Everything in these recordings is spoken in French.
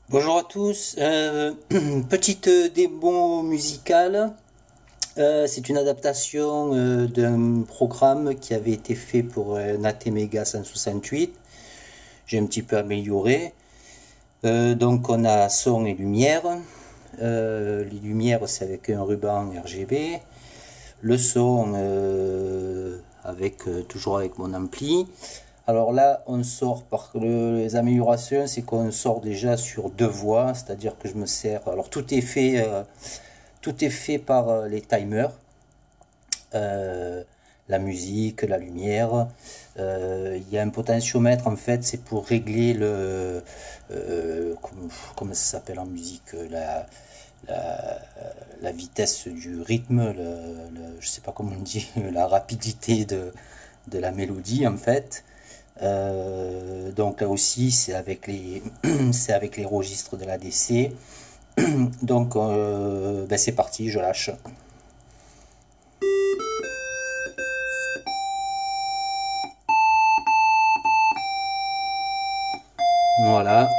Bonjour à tous, petite démo musicale. C'est une adaptation d'un programme qui avait été fait pour un ATmega 168. J'ai un petit peu amélioré. Donc on a son et lumière. Les lumières c'est avec un ruban RGB. Le son toujours avec mon ampli. Alors là, on sort par les améliorations, c'est qu'on sort déjà sur deux voix, c'est-à-dire que je me sers. Alors tout est fait par les timers, la musique, la lumière. Il y a un potentiomètre en fait, c'est pour régler comment ça s'appelle en musique, la vitesse du rythme, je sais pas comment on dit, la rapidité de la mélodie en fait. Donc là aussi c'est avec les c'est avec les registres de la DC. Donc c'est parti, je lâche. Voilà,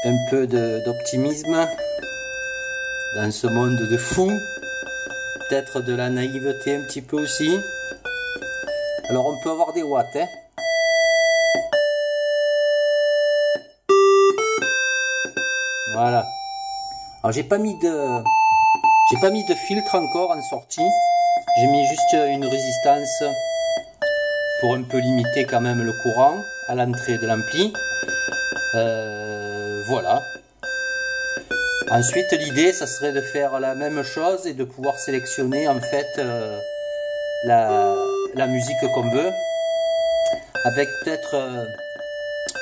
un peu d'optimisme dans ce monde de fou, peut-être de la naïveté un petit peu aussi. Alors on peut avoir des watts, hein. Voilà. Alors j'ai pas mis de filtre encore en sortie. J'ai mis juste une résistance pour un peu limiter quand même le courant à l'entrée de l'ampli. Voilà. Ensuite l'idée ça serait de faire la même chose et de pouvoir sélectionner en fait la musique qu'on veut, avec peut-être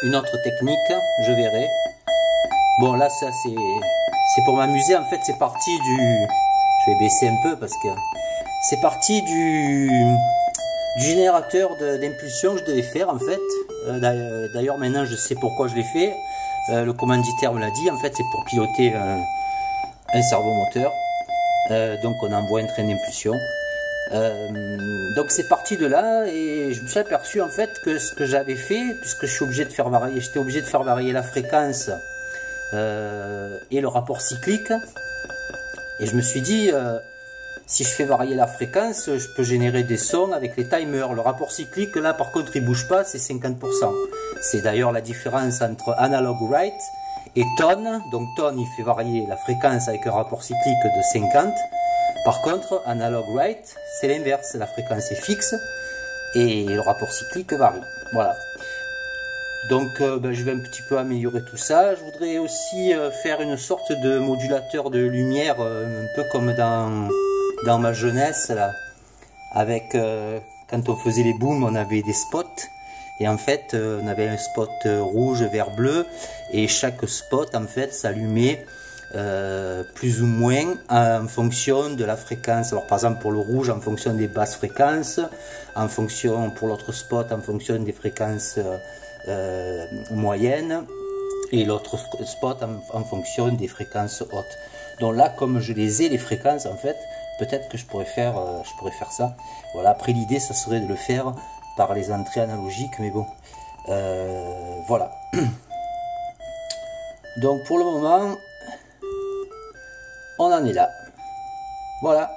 une autre technique, je verrai. Bon là ça c'est pour m'amuser en fait, c'est parti je vais baisser un peu parce que c'est parti du générateur d'impulsion que je devais faire en fait. D'ailleurs maintenant je sais pourquoi je l'ai fait. Le commanditaire me l'a dit, en fait c'est pour piloter un servomoteur. Donc on envoie un train d'impulsion. Donc c'est parti de là et je me suis aperçu en fait que ce que j'avais fait, puisque j'étais obligé de faire varier la fréquence et le rapport cyclique, et je me suis dit si je fais varier la fréquence je peux générer des sons avec les timers. Le rapport cyclique là par contre il bouge pas, c'est 50%. C'est d'ailleurs la différence entre analog write et tone. Donc tone il fait varier la fréquence avec un rapport cyclique de 50. Par contre, analog write, c'est l'inverse, la fréquence est fixe et le rapport cyclique varie. Voilà. Donc je vais un petit peu améliorer tout ça. Je voudrais aussi faire une sorte de modulateur de lumière, un peu comme dans ma jeunesse, là, avec quand on faisait les booms, on avait des spots. Et en fait, on avait un spot rouge, vert, bleu, et chaque spot en fait s'allumait plus ou moins en fonction de la fréquence. Alors par exemple pour le rouge en fonction des basses fréquences, en fonction pour l'autre spot en fonction des fréquences moyennes, et l'autre spot en fonction des fréquences hautes. Donc là comme je les ai les fréquences en fait, peut-être que je pourrais faire ça. Voilà, après l'idée ça serait de le faire par les entrées analogiques, mais bon voilà. Donc pour le moment on en est là. Voilà.